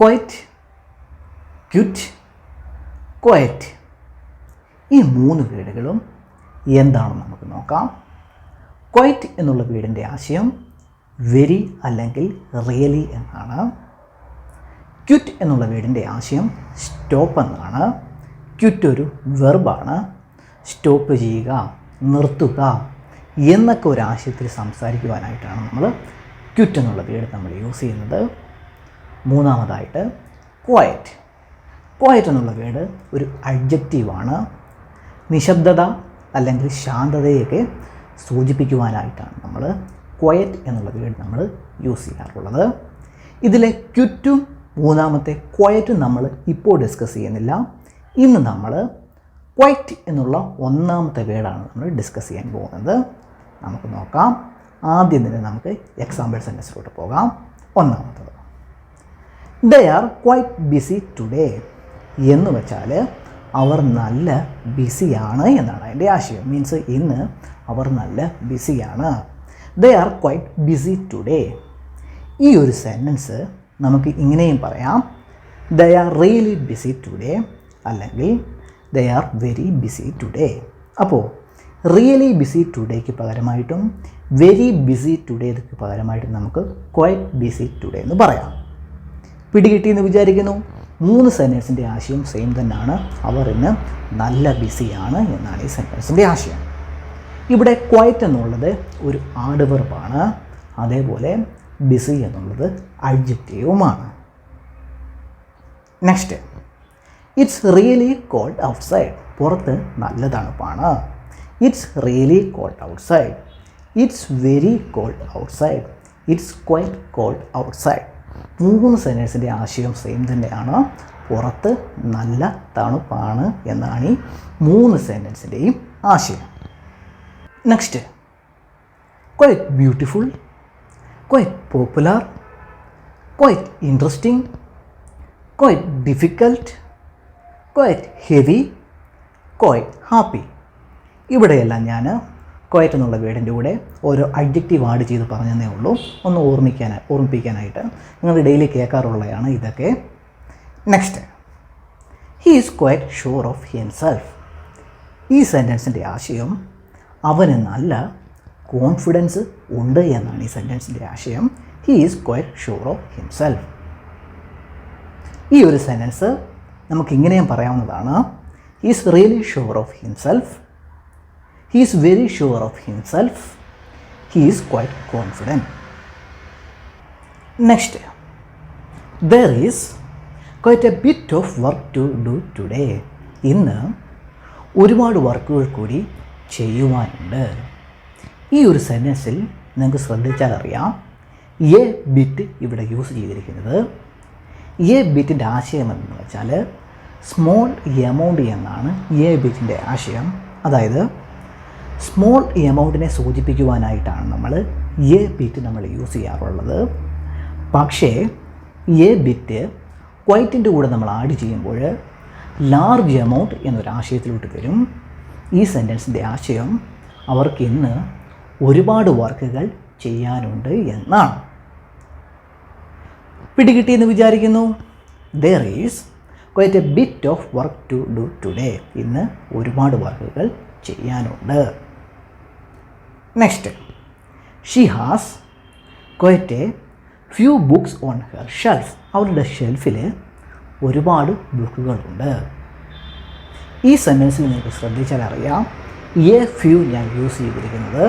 Quite, quit, quiet. ഈ 3 വേർഡുകളും എന്താണെന്ന് നമുക്ക് നോക്കാം. ക്വൈറ്റ് എന്നുള്ള വേർഡിൻ്റെ ആശയം വെരി അല്ലെങ്കിൽ റിയലി എന്നാണ്. ക്വിറ്റ് എന്നുള്ള വേർഡിൻ്റെ ആശയം സ്റ്റോപ്പ് എന്നാണ്. ക്വിറ്റ് ഒരു വെർബാണ്. സ്റ്റോപ്പ് ചെയ്യുക, നിർത്തുക എന്നൊക്കെ ഒരു ആശയത്തിൽ സംസാരിക്കുവാനായിട്ടാണ് നമ്മൾ ക്വിറ്റ് എന്നുള്ള വേർഡ് നമ്മൾ യൂസ് ചെയ്യുന്നത്. മൂന്നാമതായിട്ട് ക്വയറ്റ്. ക്വയറ്റ് എന്നുള്ള വേർഡ് ഒരു അഡ്ജക്റ്റീവാണ്. നിശബ്ദത അല്ലെങ്കിൽ ശാന്തതയൊക്കെ സൂചിപ്പിക്കുവാനായിട്ടാണ് നമ്മൾ ക്വയറ്റ് എന്നുള്ള വേർഡ് നമ്മൾ യൂസ് ചെയ്യാറുള്ളത്. ഇതിലെ ക്വിറ്റും മൂന്നാമത്തെ ക്വയറ്റും നമ്മൾ ഇപ്പോൾ ഡിസ്കസ് ചെയ്യുന്നില്ല. ഇന്ന് നമ്മൾ ക്വൈറ്റ് എന്നുള്ള ഒന്നാമത്തെ വേർഡാണ് നമ്മൾ ഡിസ്കസ് ചെയ്യാൻ പോകുന്നത്. നമുക്ക് നോക്കാം. ആദ്യം തന്നെ നമുക്ക് എക്സാമ്പിൾ സെൻറ്റൻസിലോട്ട് പോകാം. ഒന്നാമത്തത്, ദേ ആർ ക്വൈറ്റ് ബിസി ടുഡേ എന്ന് വെച്ചാൽ അവർ നല്ല ബിസിയാണ് എന്നാണ് അതിൻ്റെ ആശയം. മീൻസ് ഇന്ന് അവർ നല്ല ബിസിയാണ്. They are quite busy today. ഈ ഒരു സെൻറ്റൻസ് നമുക്ക് ഇങ്ങനെയും പറയാം, they are really busy today അല്ലെങ്കിൽ they are very busy today. അപ്പോൾ റിയലി ബിസി ടുഡേക്ക് പകരമായിട്ടും വെരി ബിസി ടുഡേക്ക് പകരമായിട്ടും നമുക്ക് ക്വൈറ്റ് ബിസി ടുഡേ എന്ന് പറയാം. പിടികിട്ടിയെന്ന് വിചാരിക്കുന്നു. 3 സെൻറ്റൻസിൻ്റെ ആശയം സെയിം തന്നെയാണ്. അവർ ഇന്ന് നല്ല ബിസിയാണ് എന്നാണ് ഈ സെൻറ്റൻസിൻ്റെ ആശയം. ഇവിടെ ക്വൈറ്റ് എന്നുള്ളത് ഒരു ആഡ്വർബാണ്. അതേപോലെ ബിസി എന്നുള്ളത് അഡ്ജക്റ്റീവുമാണ്. Next, it's really cold outside. പുറത്ത് നല്ല തണുപ്പാണ്. It's really cold outside. It's very cold outside. It's quite cold outside. 3 സെൻറ്റൻസിൻ്റെ ആശയം സെയിം തന്നെയാണ്. പുറത്ത് നല്ല തണുപ്പാണ് എന്നാണ് ഈ 3 സെൻറ്റൻസിൻ്റെയും ആശയം. Next, quite beautiful, quite popular, quite interesting, quite difficult, quite heavy, quite happy. ഇവിടെയെല്ലാം ഞാൻ ക്വൈറ്റ് എന്നുള്ള വേർഡിൻ്റെ കൂടെ ഓരോ അഡ്ജക്റ്റീവ് ആഡ് ചെയ്ത് പറഞ്ഞതേ ഉള്ളൂ. ഒന്ന് ഓർമ്മിപ്പിക്കാനായിട്ട്. നിങ്ങൾ ഡെയിലി കേൾക്കാറുള്ളതാണ് ഇതൊക്കെ. Next, he is quite sure of himself. ഈ സെൻറ്റൻസിൻ്റെ ആശയം അവന് നല്ല കോൺഫിഡൻസ് ഉണ്ട് എന്നാണ് ഈ സെൻറ്റൻസിൻ്റെ ആശയം. He is quite sure of himself. ഈ ഒരു സെൻറ്റൻസ് നമുക്കിങ്ങനെയും പറയാവുന്നതാണ്, he is really sure of himself, he is very sure of himself, he is quite confident. Next, there is quite a bit of work to do today. ഇന്ന് ഒരുപാട് വർക്കുകൾ കൂടി ചെയ്യുവാനുണ്ട്. ഈ ഒരു സെൻറ്റൻസിൽ നിങ്ങൾക്ക് ശ്രദ്ധിച്ചാൽ അറിയാം, എ ബിറ്റ് ഇവിടെ യൂസ് ചെയ്തിരിക്കുന്നത്. എ ബിറ്റിൻ്റെ ആശയം എന്ന് വെച്ചാൽ സ്മോൾ എമൗണ്ട് എന്നാണ് എ ബിറ്റിൻ്റെ ആശയം. അതായത് സ്മോൾ എമൗണ്ടിനെ സൂചിപ്പിക്കുവാനായിട്ടാണ് നമ്മൾ എ ബിറ്റ് നമ്മൾ യൂസ് ചെയ്യാറുള്ളത്. പക്ഷേ എ ബിറ്റ് ക്വൈറ്റിൻ്റെ കൂടെ നമ്മൾ ആഡ് ചെയ്യുമ്പോൾ ലാർജ് എമൗണ്ട് എന്നൊരു ആശയത്തിലോട്ട് വരും. ഈ സെൻറ്റൻസിൻ്റെ ആശയം അവർക്ക് ഇന്ന് ഒരുപാട് വർക്കുകൾ ചെയ്യാനുണ്ട് എന്നാണ്. പിടികിട്ടിയെന്ന് വിചാരിക്കുന്നു. There is quite a bit of work to do today. ഇന്ന് ഒരുപാട് വർക്കുകൾ ചെയ്യാനുണ്ട്. Next, she has quite a few books on her shelf. അവളുടെ ഷെൽഫിൽ ഒരുപാട് ബുക്കുകളുണ്ട്. ഈ സെൻറ്റൻസിൽ നിങ്ങൾക്ക് ശ്രദ്ധിച്ചാൽ അറിയാം, എ ഫ്യൂ ഞാൻ യൂസ് ചെയ്തിരിക്കുന്നത്.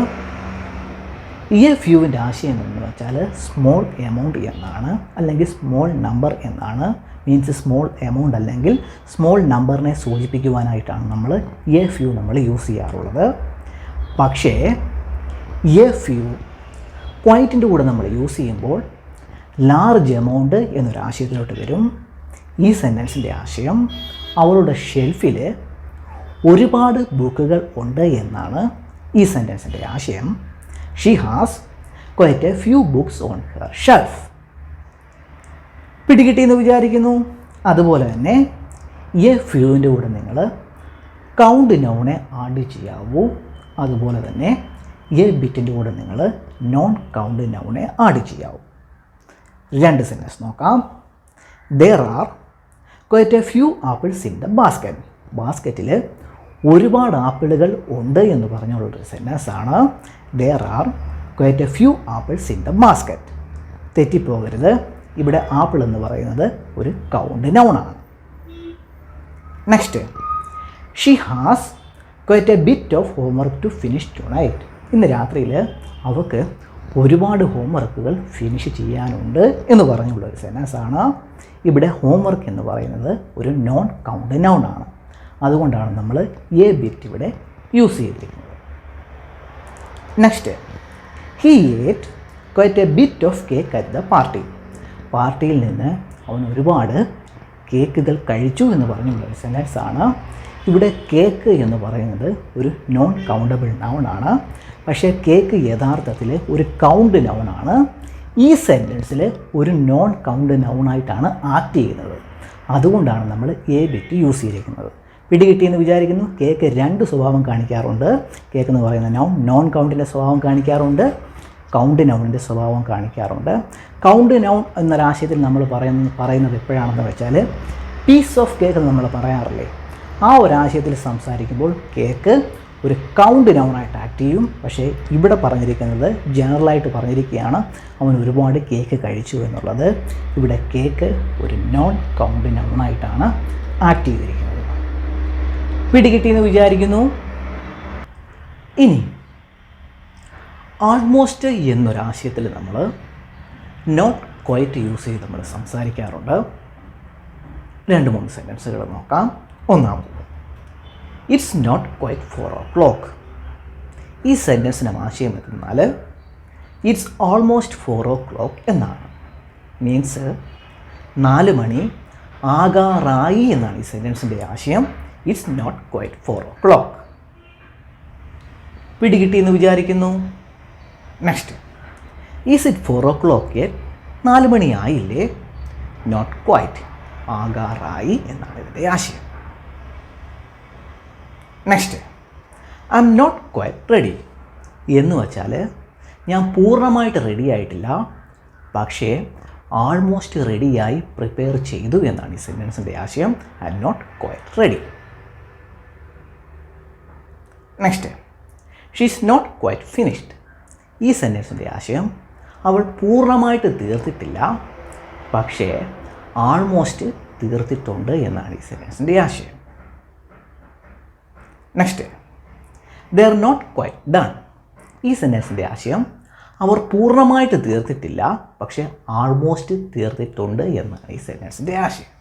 എ ഫ്യൂവിൻ്റെ ആശയം എന്ന് വെച്ചാൽ സ്മോൾ എമൗണ്ട് എന്നാണ്, അല്ലെങ്കിൽ സ്മോൾ നമ്പർ എന്നാണ്. മീൻസ് സ്മോൾ എമൗണ്ട് അല്ലെങ്കിൽ സ്മോൾ നമ്പറിനെ സൂചിപ്പിക്കുവാനായിട്ടാണ് നമ്മൾ എ ഫ്യൂ നമ്മൾ യൂസ് ചെയ്യാറുള്ളത്. പക്ഷേ എ ഫ്യൂ ക്വൈറ്റിൻ്റെ കൂടെ നമ്മൾ യൂസ് ചെയ്യുമ്പോൾ ലാർജ് എമൗണ്ട് എന്നൊരാശയത്തിലോട്ട് വരും. ഈ സെൻറ്റൻസിൻ്റെ ആശയം അവളുടെ ഷെൽഫിൽ ഒരുപാട് ബുക്കുകൾ ഉണ്ട് എന്നാണ് ഈ സെൻറ്റൻസിൻ്റെ ആശയം. She has quite a few books on her shelf. പിടികിട്ടിയെന്ന് വിചാരിക്കുന്നു. അതുപോലെ തന്നെ എ ഫ്യൂവിൻ്റെ കൂടെ നിങ്ങൾ കൗണ്ട് നൗണെ ആഡ് ചെയ്യാവൂ. അതുപോലെ തന്നെ എ ബിറ്റിൻ്റെ കൂടെ നിങ്ങൾ നോൺ കൗണ്ട് നൗണെ ആഡ് ചെയ്യാവൂ. 2 സെൻറ്റൻസ് നോക്കാം. there are quite a few apples in the basket. ബാസ്ക്കറ്റിൽ ഒരുപാട് ആപ്പിളുകൾ ഉണ്ട് എന്ന് പറഞ്ഞുള്ളൊരു സെൻറ്റൻസ് ആണ് there are quite a few apples in the basket. തെറ്റിപ്പോകരുത്, ഇവിടെ ആപ്പിൾ എന്ന് പറയുന്നത് ഒരു കൗണ്ട് നൗണാണ്. Next, she has quite a bit of homework to finish tonight. ഇന്ന് രാത്രിയിൽ അവൾക്ക് ഒരുപാട് ഹോംവർക്കുകൾ ഫിനിഷ് ചെയ്യാനുണ്ട് എന്ന് പറഞ്ഞുള്ളൊരു സെൻറ്റൻസ് ആണ്. ഇവിടെ ഹോംവർക്ക് എന്ന് പറയുന്നത് ഒരു നോൺ കൗണ്ട് നൗൺ ആണ്. അതുകൊണ്ടാണ് നമ്മൾ എ ബിറ്റ് ഇവിടെ യൂസ് ചെയ്തിരിക്കുന്നത്. നെക്സ്റ്റ്, ഹി ഏറ്റ് quite a bit of cake at the party. പാർട്ടിയിൽ നിന്ന് അവൻ ഒരുപാട് കേക്കുകൾ കഴിച്ചു എന്ന് പറഞ്ഞുള്ളൊരു സെൻറ്റൻസ് ആണ്. ഇവിടെ കേക്ക് എന്ന് പറയുന്നത് ഒരു നോൺ കൗണ്ടബിൾ നൗൺ ആണ്. പക്ഷേ കേക്ക് യഥാർത്ഥത്തിൽ ഒരു കൗണ്ട് നൗണാണ്. ഈ സെൻറ്റൻസിൽ ഒരു നോൺ കൗണ്ട് നൗണായിട്ടാണ് ആക്ട് ചെയ്യുന്നത്. അതുകൊണ്ടാണ് നമ്മൾ എ ബിറ്റ് യൂസ് ചെയ്തിരിക്കുന്നത്. പിടികിട്ടിയെന്ന് വിചാരിക്കുന്നു. കേക്ക് രണ്ട് സ്വഭാവം കാണിക്കാറുണ്ട്. കേക്ക് എന്ന് പറയുന്ന നൗൺ നോൺ കൗണ്ടിൻ്റെ സ്വഭാവം കാണിക്കാറുണ്ട്, കൗണ്ട് നൗണിൻ്റെ സ്വഭാവം കാണിക്കാറുണ്ട്. കൗണ്ട് നൗൺ എന്നൊരാശയത്തിൽ നമ്മൾ പറയുന്നത് എപ്പോഴാണെന്ന് വെച്ചാൽ പീസ് ഓഫ് കേക്ക് എന്ന് നമ്മൾ പറയാറില്ലേ, ആ ഒരാശയത്തിൽ സംസാരിക്കുമ്പോൾ കേക്ക് ഒരു കൗണ്ട് നൗണായിട്ട് ആക്ട് ചെയ്യും. പക്ഷേ ഇവിടെ പറഞ്ഞിരിക്കുന്നത് ജനറലായിട്ട് പറഞ്ഞിരിക്കുകയാണ് അവൻ ഒരുപാട് കേക്ക് കഴിച്ചു എന്നുള്ളത്. ഇവിടെ കേക്ക് ഒരു നോൺ കൗണ്ട് നൗണായിട്ടാണ് ആക്ട് ചെയ്തിരിക്കുന്നത്. പിടികിട്ടിയെന്ന് വിചാരിക്കുന്നു. ഇനി ആൾമോസ്റ്റ് എന്നൊരാശയത്തിൽ നമ്മൾ നോട്ട് ക്വൈറ്റ് യൂസ് ചെയ്ത് നമ്മൾ സംസാരിക്കാറുണ്ട്. 2-3 സെൻറ്റൻസുകൾ നോക്കാം. ഒന്നാമത്, ഇറ്റ്സ് നോട്ട് ക്വൈറ്റ് 4 o'clock. ഈ സെൻറ്റൻസിന് ആശയം എത്തുന്നാൽ ഇറ്റ്സ് ഓൾമോസ്റ്റ് 4 o'clock എന്നാണ്. മീൻസ് 4 മണി ആകാറായി എന്നാണ് ഈ സെൻറ്റൻസിൻ്റെ ആശയം. It's not quite 4 o'clock. പിടികിട്ടിയെന്ന് വിചാരിക്കുന്നു. Next, is it 4 o'clock yet? 4 മണി ആയില്ലേ? നോട്ട് ക്വൈറ്റ്, ആകാറായി എന്നാണ് ഇതിൻ്റെ ആശയം. Next, I am not quite ready എന്ന് വച്ചാൽ ഞാൻ പൂർണ്ണമായിട്ട് റെഡി ആയിട്ടില്ല, പക്ഷേ ആൾമോസ്റ്റ് റെഡിയായി പ്രിപ്പയർ ചെയ്തു എന്നാണ് ഈ സെൻറ്റൻസിൻ്റെ ആശയം. I am not quite ready. Next, she is not quite finished. ഈ സെൻറ്റൻസിൻ്റെ ആശയം അവൾ പൂർണ്ണമായിട്ട് തീർത്തിട്ടില്ല, പക്ഷേ ആൾമോസ്റ്റ് തീർത്തിട്ടുണ്ട് എന്നാണ് ഈ സെൻറ്റൻസിൻ്റെ ആശയം. Next, they are not quite done. ഈ സെൻറ്റൻസിൻ്റെ ആശയം അവർ പൂർണ്ണമായിട്ട് തീർത്തിട്ടില്ല, പക്ഷേ ആൾമോസ്റ്റ് തീർത്തിട്ടുണ്ട് എന്നാണ് ഈ സെൻറ്റൻസിൻ്റെ ആശയം.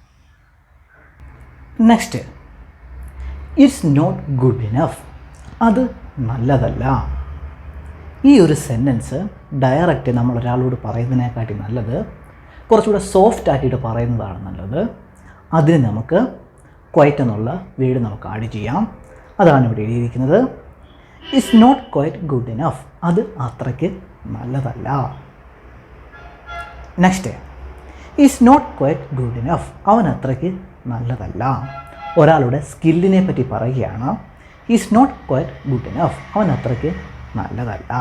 Next, it's not good enough. അത് നല്ലതല്ല. ഈ ഒരു സെൻറ്റൻസ് ഡയറക്റ്റ് നമ്മൾ ഒരാളോട് പറയുന്നതിനെക്കാട്ടി നല്ലത് കുറച്ചുകൂടെ സോഫ്റ്റ് ആക്കിയിട്ട് പറയുന്നതാണ് നല്ലത്. അതിന് നമുക്ക് ക്വൈറ്റ് എന്നുള്ള വേർഡ് നമുക്ക് ആഡ് ചെയ്യാം. അതാണ് ഇവിടെ എഴുതിയിരിക്കുന്നത്. It's not quite good enough. അത് അത്രയ്ക്ക് നല്ലതല്ല. Next, is not quite good enough. അവൻ അത്രയ്ക്ക് നല്ലതല്ല. ഒരാളുടെ സ്കില്ലിനെ പറ്റി പറയുകയാണ്. Is not quite good enough. അവൻ അത്രയ്ക്ക് നല്ലതല്ല.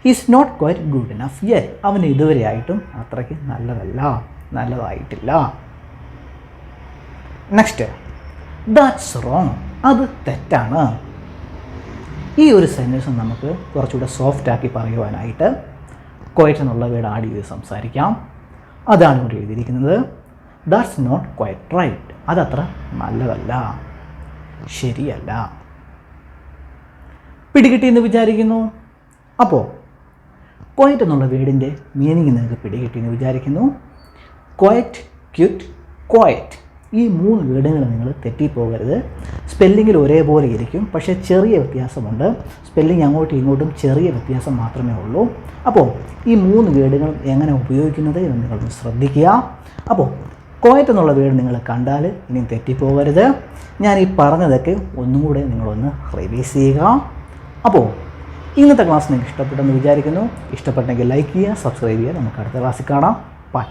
Is not quite good enough yet. അവന് ഇതുവരെയായിട്ടും അത്രയ്ക്ക് നല്ലതായിട്ടില്ല. Next, that's wrong. അത് തെറ്റാണ്. ഈ ഒരു സെൻറ്റൻസ് നമുക്ക് കുറച്ചുകൂടെ സോഫ്റ്റ് ആക്കി പറയുവാനായിട്ട് ക്വൈറ്റ് എന്നുള്ള വേർഡ് ആഡ് ചെയ്ത് സംസാരിക്കാം. അതാണ് ഇവിടെ എഴുതിയിരിക്കുന്നത്. That's not quite right. അതത്ര നല്ലതല്ല, ശരിയല്ല. പിടികിട്ടിയെന്ന് വിചാരിക്കുന്നു. അപ്പോൾ ക്വൈറ്റ് എന്നുള്ള വേർഡിൻ്റെ മീനിങ് നിങ്ങൾക്ക് പിടികിട്ടിയെന്ന് വിചാരിക്കുന്നു. ക്വൈറ്റ്, ക്വിറ്റ്, ക്വൈറ്റ്, ഈ 3 വേർഡുകൾ നിങ്ങൾ തെറ്റിപ്പോകരുത്. സ്പെല്ലിങ്ങിൽ ഒരേപോലെ ഇരിക്കും, പക്ഷേ ചെറിയ വ്യത്യാസമുണ്ട്. സ്പെല്ലിംഗ് അങ്ങോട്ടും ഇങ്ങോട്ടും ചെറിയ വ്യത്യാസം മാത്രമേ ഉള്ളൂ. അപ്പോൾ ഈ 3 വേർഡുകൾ എങ്ങനെ ഉപയോഗിക്കുന്നത് എന്ന് നിങ്ങളൊന്ന് ശ്രദ്ധിക്കുക. അപ്പോൾ ക്വൈറ്റ് എന്നുള്ള വേർഡ് നിങ്ങൾ കണ്ടാൽ ഇനി തെറ്റിപ്പോകരുത്. ഞാൻ ഈ പറഞ്ഞതൊക്കെ ഒന്നും കൂടെ നിങ്ങളൊന്ന് റിവൈസ് ചെയ്യുക. അപ്പോൾ ഇന്നത്തെ ക്ലാസ് നിങ്ങൾക്ക് ഇഷ്ടപ്പെട്ടെന്ന് വിചാരിക്കുന്നു. ഇഷ്ടപ്പെട്ടെങ്കിൽ ലൈക്ക് ചെയ്യുക, സബ്സ്ക്രൈബ് ചെയ്യുക. നമുക്ക് അടുത്ത ക്ലാസ്സിൽ കാണാം. ബൈ.